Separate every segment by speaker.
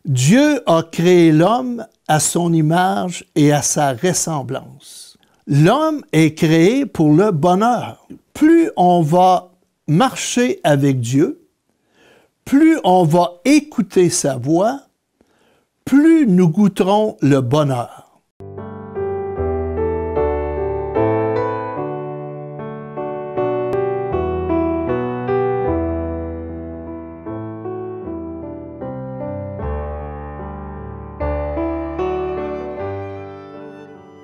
Speaker 1: Dieu a créé l'homme à son image et à sa ressemblance. L'homme est créé pour le bonheur. Plus on va marcher avec Dieu, plus on va écouter sa voix, plus nous goûterons le bonheur.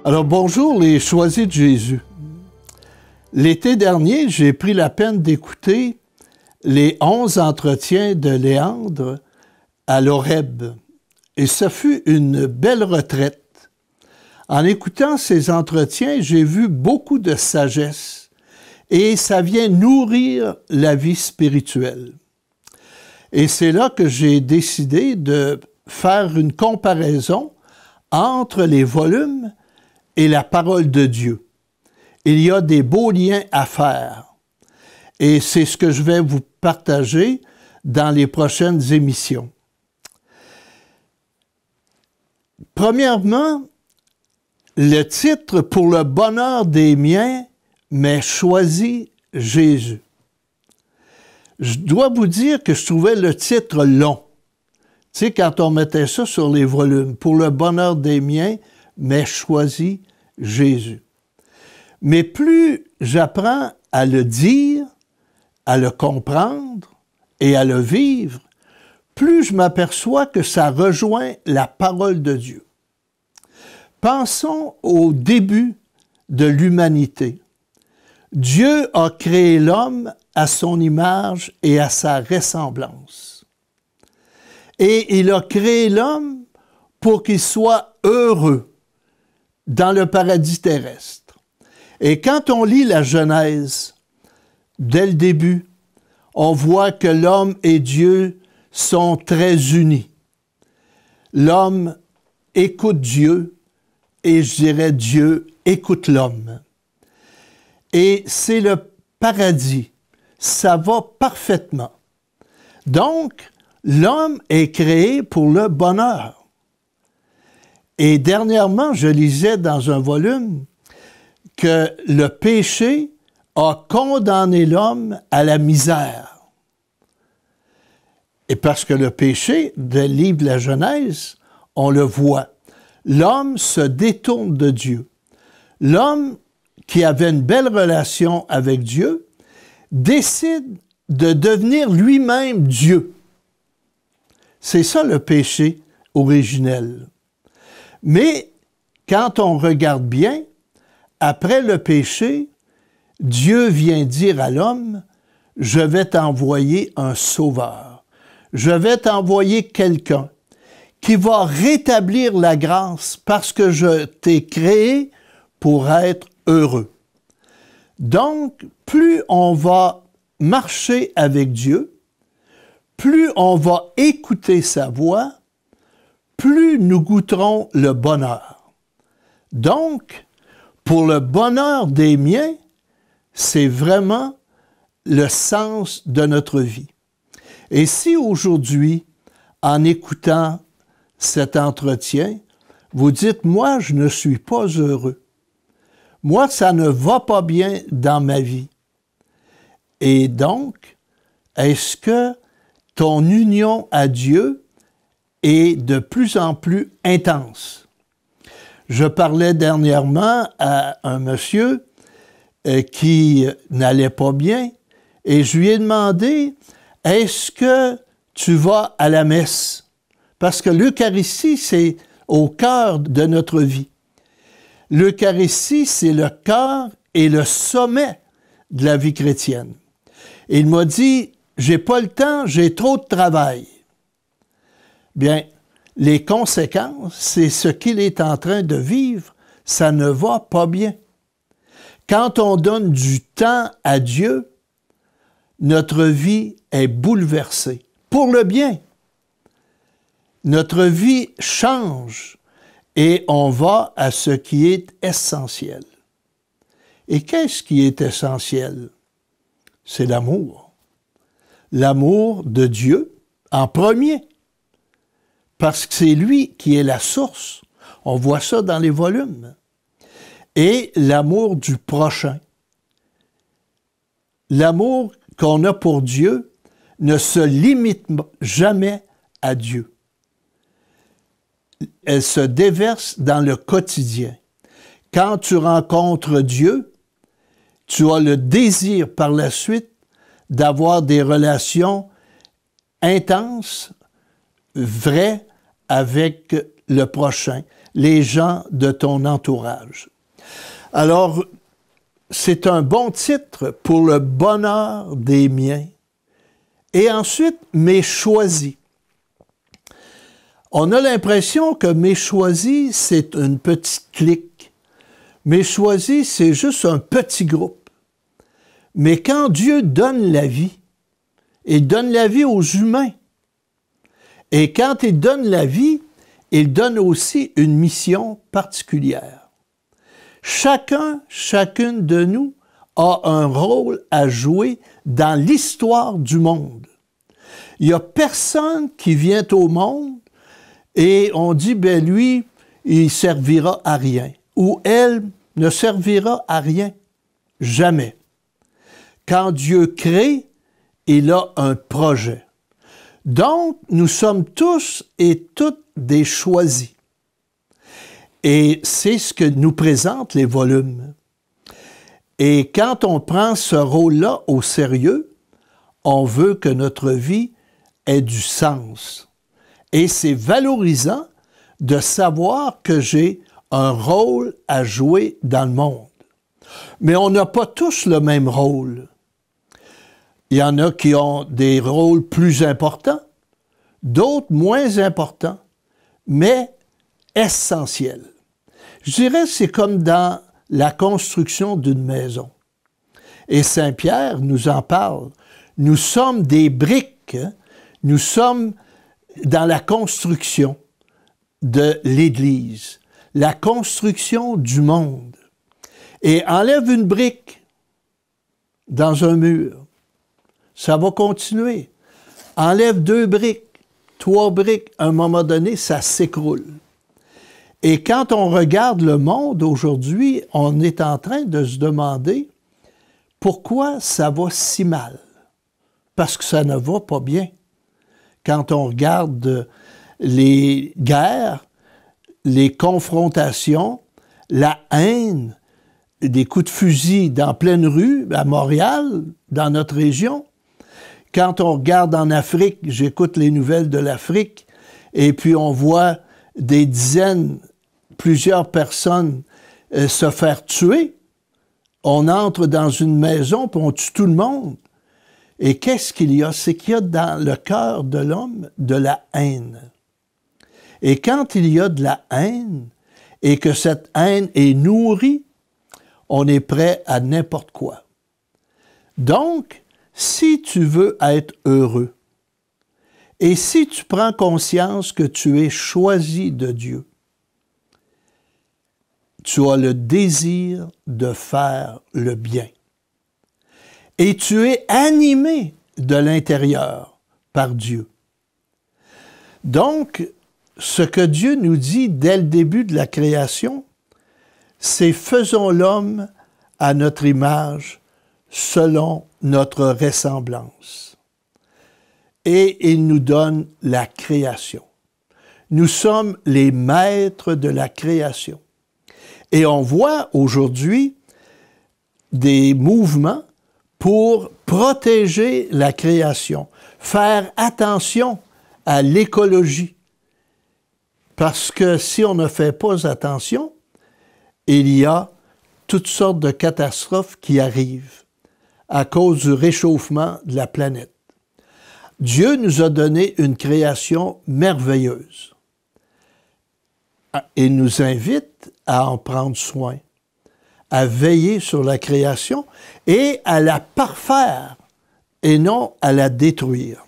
Speaker 1: Alors bonjour les choisis de Jésus. L'été dernier, j'ai pris la peine d'écouter les 11 entretiens de Léandre à l'Horeb. Et ce fut une belle retraite. En écoutant ces entretiens, j'ai vu beaucoup de sagesse et ça vient nourrir la vie spirituelle. Et c'est là que j'ai décidé de faire une comparaison entre les volumes et la parole de Dieu. Il y a des beaux liens à faire. Et c'est ce que je vais vous partager dans les prochaines émissions. Premièrement, le titre « Pour le bonheur des miens, mais choisis Jésus ». Je dois vous dire que je trouvais le titre long. Tu sais, quand on mettait ça sur les volumes, « Pour le bonheur des miens, mais choisis Jésus ». Mais plus j'apprends à le dire, à le comprendre et à le vivre, plus je m'aperçois que ça rejoint la parole de Dieu. Pensons au début de l'humanité. Dieu a créé l'homme à son image et à sa ressemblance. Et il a créé l'homme pour qu'il soit heureux dans le paradis terrestre. Et quand on lit la Genèse, dès le début, on voit que l'homme et Dieu sont très unis. L'homme écoute Dieu et je dirais Dieu écoute l'homme. Et c'est le paradis. Ça va parfaitement. Donc, l'homme est créé pour le bonheur. Et dernièrement, je lisais dans un volume que le péché a condamné l'homme à la misère. Et parce que le péché, dans le livre de la Genèse, on le voit. L'homme se détourne de Dieu. L'homme qui avait une belle relation avec Dieu décide de devenir lui-même Dieu. C'est ça le péché originel. Mais quand on regarde bien, après le péché, Dieu vient dire à l'homme, « Je vais t'envoyer un sauveur. Je vais t'envoyer quelqu'un qui va rétablir la grâce parce que je t'ai créé pour être heureux. » Donc, plus on va marcher avec Dieu, plus on va écouter sa voix, plus nous goûterons le bonheur. Donc, pour le bonheur des miens, c'est vraiment le sens de notre vie. Et si aujourd'hui, en écoutant cet entretien, vous dites, moi, je ne suis pas heureux. Moi, ça ne va pas bien dans ma vie. Et donc, est-ce que ton union à Dieu est de plus en plus intense? Je parlais dernièrement à un monsieur qui n'allait pas bien et je lui ai demandé, est-ce que tu vas à la messe? Parce que l'Eucharistie, c'est au cœur de notre vie. L'Eucharistie, c'est le cœur et le sommet de la vie chrétienne. Et il m'a dit, j'ai pas le temps, j'ai trop de travail. Bien, les conséquences, c'est ce qu'il est en train de vivre, ça ne va pas bien. Quand on donne du temps à Dieu, notre vie est bouleversée, pour le bien. Notre vie change et on va à ce qui est essentiel. Et qu'est-ce qui est essentiel? C'est l'amour. L'amour de Dieu en premier. parce que c'est lui qui est la source. On voit ça dans les volumes. Et l'amour du prochain. L'amour qu'on a pour Dieu ne se limite jamais à Dieu. Elle se déverse dans le quotidien. Quand tu rencontres Dieu, tu as le désir par la suite d'avoir des relations intenses, vraies avec le prochain, les gens de ton entourage. Alors, c'est un bon titre pour le bonheur des miens. Et ensuite, mes choisis. On a l'impression que mes choisis, c'est une petite clique. Mes choisis, c'est juste un petit groupe. Mais quand Dieu donne la vie, il donne la vie aux humains. Et quand il donne la vie, il donne aussi une mission particulière. Chacune de nous a un rôle à jouer dans l'histoire du monde. Il n'y a personne qui vient au monde et on dit, ben lui, il servira à rien. Ou elle ne servira à rien. Jamais. Quand Dieu crée, il a un projet. Donc, nous sommes tous et toutes des choisis. Et c'est ce que nous présentent les volumes. Et quand on prend ce rôle-là au sérieux, on veut que notre vie ait du sens. Et c'est valorisant de savoir que j'ai un rôle à jouer dans le monde. Mais on n'a pas tous le même rôle. Il y en a qui ont des rôles plus importants, d'autres moins importants, mais essentiels. Je dirais que c'est comme dans la construction d'une maison. Et Saint Pierre nous en parle. Nous sommes des briques, nous sommes dans la construction de l'Église, la construction du monde. Et enlève une brique dans un mur, ça va continuer. Enlève 2 briques, 3 briques, à un moment donné, ça s'écroule. Et quand on regarde le monde aujourd'hui, on est en train de se demander pourquoi ça va si mal. Parce que ça ne va pas bien. Quand on regarde les guerres, les confrontations, la haine, des coups de fusil dans pleine rue, à Montréal, dans notre région. Quand on regarde en Afrique, j'écoute les nouvelles de l'Afrique, et puis on voit des dizaines, plusieurs personnes se faire tuer. On entre dans une maison, puis on tue tout le monde. Et qu'est-ce qu'il y a? C'est qu'il y a dans le cœur de l'homme de la haine. Et quand il y a de la haine, et que cette haine est nourrie, on est prêt à n'importe quoi. Donc, si tu veux être heureux, et si tu prends conscience que tu es choisi de Dieu, tu as le désir de faire le bien. Et tu es animé de l'intérieur par Dieu. Donc, ce que Dieu nous dit dès le début de la création, c'est « Faisons l'homme à notre image, selon notre ressemblance. » Et il nous donne la création. Nous sommes les maîtres de la création. Et on voit aujourd'hui des mouvements pour protéger la création, faire attention à l'écologie. Parce que si on ne fait pas attention, il y a toutes sortes de catastrophes qui arrivent à cause du réchauffement de la planète. Dieu nous a donné une création merveilleuse. Il nous invite à en prendre soin, à veiller sur la création et à la parfaire et non à la détruire.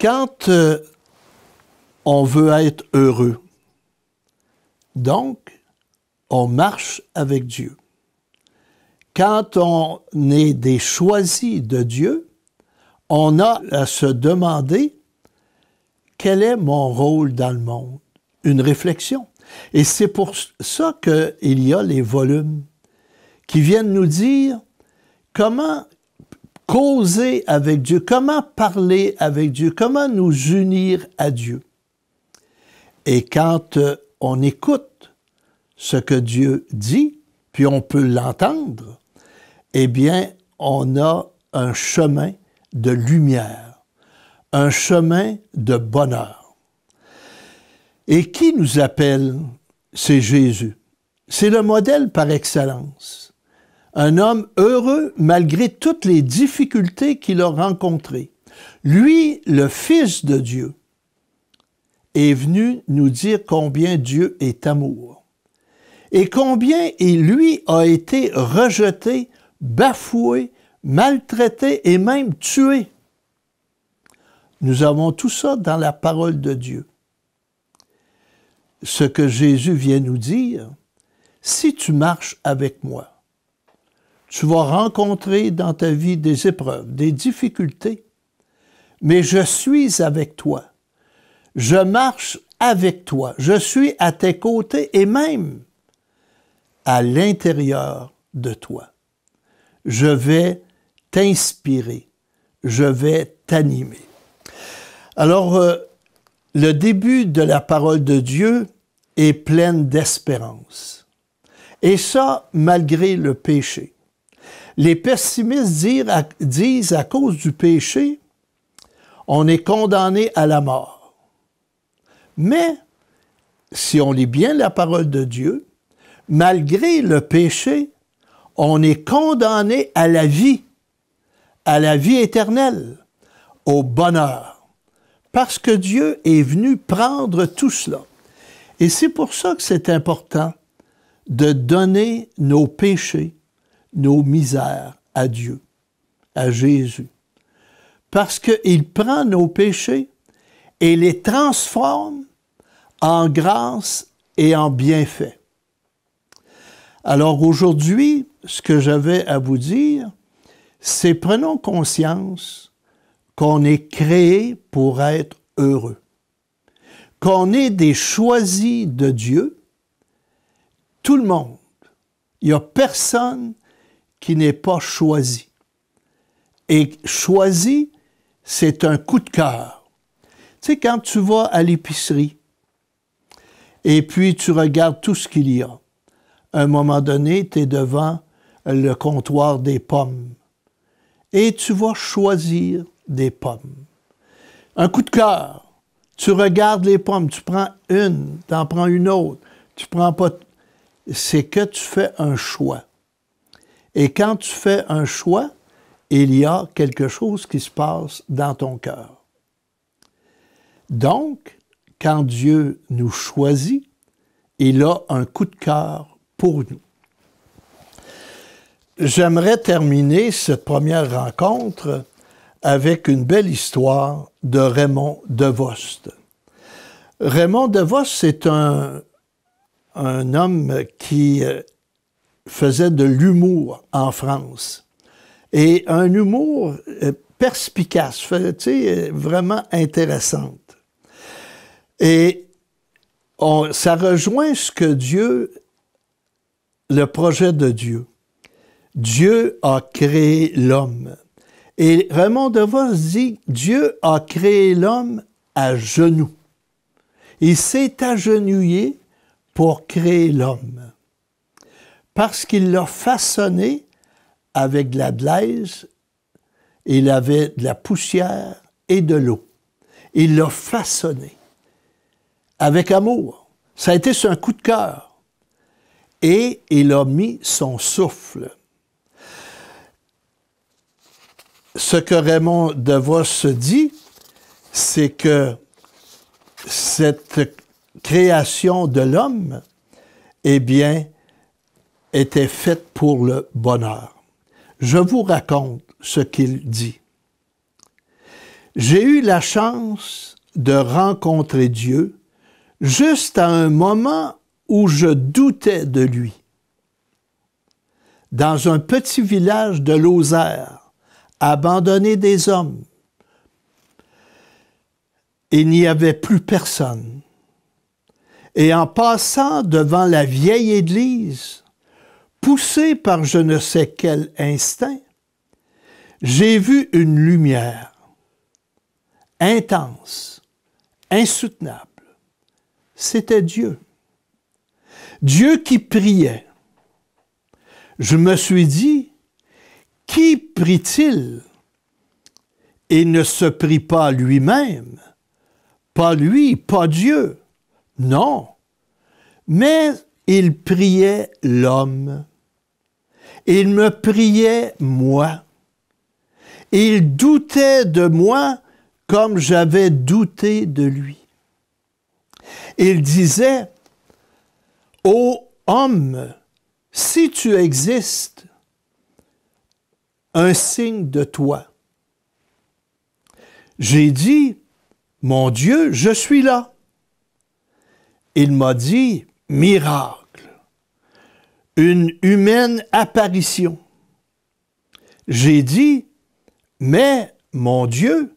Speaker 1: Quand on veut être heureux, donc on marche avec Dieu. Quand on est des choisis de Dieu, on a à se demander quel est mon rôle dans le monde? Une réflexion. Et c'est pour ça qu'il y a les volumes qui viennent nous dire comment causer avec Dieu, comment parler avec Dieu, comment nous unir à Dieu. Et quand on écoute ce que Dieu dit, puis on peut l'entendre, eh bien, on a un chemin de lumière, un chemin de bonheur. Et qui nous appelle? C'est Jésus. C'est le modèle par excellence. Un homme heureux malgré toutes les difficultés qu'il a rencontrées. Lui, le Fils de Dieu, est venu nous dire combien Dieu est amour. Et combien lui a été rejeté, bafoué, maltraité et même tué. Nous avons tout ça dans la parole de Dieu. Ce que Jésus vient nous dire, si tu marches avec moi, tu vas rencontrer dans ta vie des épreuves, des difficultés, mais je suis avec toi. Je marche avec toi. Je suis à tes côtés et même à l'intérieur de toi. Je vais t'inspirer. Je vais t'animer. Alors, le début de la parole de Dieu est pleine d'espérance. Et ça, malgré le péché. Les pessimistes disent à cause du péché, on est condamné à la mort. Mais, si on lit bien la parole de Dieu, malgré le péché, on est condamné à la vie éternelle, au bonheur, parce que Dieu est venu prendre tout cela. Et c'est pour ça que c'est important de donner nos péchés, nos misères à Dieu, à Jésus. Parce qu'il prend nos péchés et les transforme en grâce et en bienfait. Alors aujourd'hui, ce que j'avais à vous dire, c'est prenons conscience qu'on est créé pour être heureux, qu'on est des choisis de Dieu, tout le monde. Il n'y a personne qui n'est pas choisi. Et choisi, c'est un coup de cœur. Tu sais, quand tu vas à l'épicerie et puis tu regardes tout ce qu'il y a, à un moment donné, tu es devant le comptoir des pommes et tu vas choisir des pommes. Un coup de cœur. Tu regardes les pommes, tu prends une, tu en prends une autre, tu prends pas... C'est que tu fais un choix. Et quand tu fais un choix, il y a quelque chose qui se passe dans ton cœur. Donc, quand Dieu nous choisit, il a un coup de cœur pour nous. J'aimerais terminer cette première rencontre avec une belle histoire de Raymond Devost. Raymond Devost, c'est un homme qui faisait de l'humour en France. Et un humour perspicace, vraiment intéressante. Et ça rejoint ce que Dieu, le projet de Dieu. Dieu a créé l'homme. Et Raymond Devos dit, Dieu a créé l'homme à genoux. Il s'est agenouillé pour créer l'homme. Parce qu'il l'a façonné avec de la glaise, il avait de la poussière et de l'eau. Il l'a façonné avec amour. Ça a été un coup de cœur. Et il a mis son souffle. Ce que Raymond Devos se dit, c'est que cette création de l'homme, eh bien, était faite pour le bonheur. Je vous raconte ce qu'il dit. J'ai eu la chance de rencontrer Dieu juste à un moment où je doutais de lui. Dans un petit village de Lozère, abandonné des hommes. il n'y avait plus personne. Et en passant devant la vieille église, poussé par je ne sais quel instinct, j'ai vu une lumière intense, insoutenable. C'était Dieu. Dieu qui priait. Je me suis dit, qui prie-t-il? Il ne se prie pas lui-même, pas lui, pas Dieu. Non, mais il priait l'homme. Il me priait moi. Il doutait de moi comme j'avais douté de lui. Il disait, « Ô homme, si tu existes, un signe de toi. » J'ai dit, « Mon Dieu, je suis là. » Il m'a dit, « Miracle, une humaine apparition. » J'ai dit, « Mais, mon Dieu,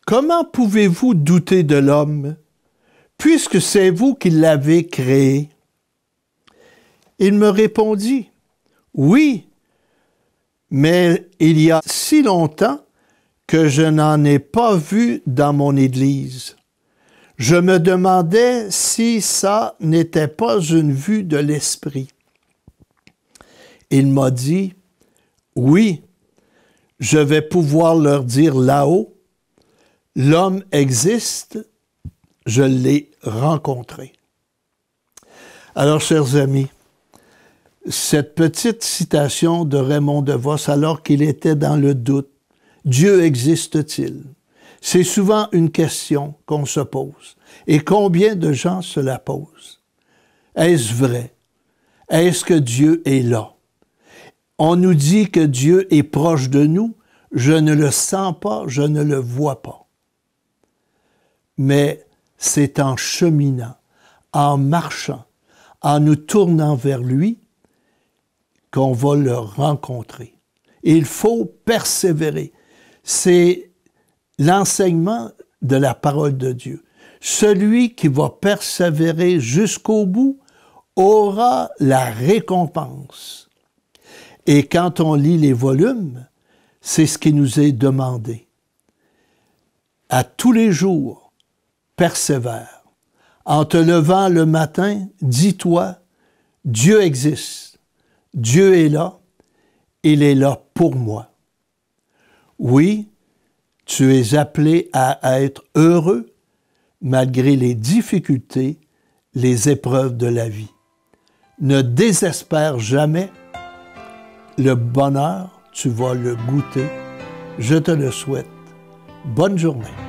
Speaker 1: comment pouvez-vous douter de l'homme, puisque c'est vous qui l'avez créé? » Il me répondit, « Oui, mais il y a si longtemps que je n'en ai pas vu dans mon Église. Je me demandais si ça n'était pas une vue de l'esprit. » Il m'a dit, « Oui, je vais pouvoir leur dire là-haut, l'homme existe, je l'ai rencontré. » Alors, chers amis, cette petite citation de Raymond DeVos, alors qu'il était dans le doute, Dieu existe-t-il? C'est souvent une question qu'on se pose. Et combien de gens se la posent? Est-ce vrai? Est-ce que Dieu est là? On nous dit que Dieu est proche de nous. Je ne le sens pas, je ne le vois pas. Mais c'est en cheminant, en marchant, en nous tournant vers lui, qu'on va le rencontrer. Il faut persévérer. C'est l'enseignement de la parole de Dieu. Celui qui va persévérer jusqu'au bout aura la récompense. Et quand on lit les volumes, c'est ce qui nous est demandé. À tous les jours, persévère. En te levant le matin, dis-toi, Dieu existe. Dieu est là. Il est là pour moi. Oui, tu es appelé à être heureux malgré les difficultés, les épreuves de la vie. Ne désespère jamais. Le bonheur, tu vas le goûter. Je te le souhaite. Bonne journée.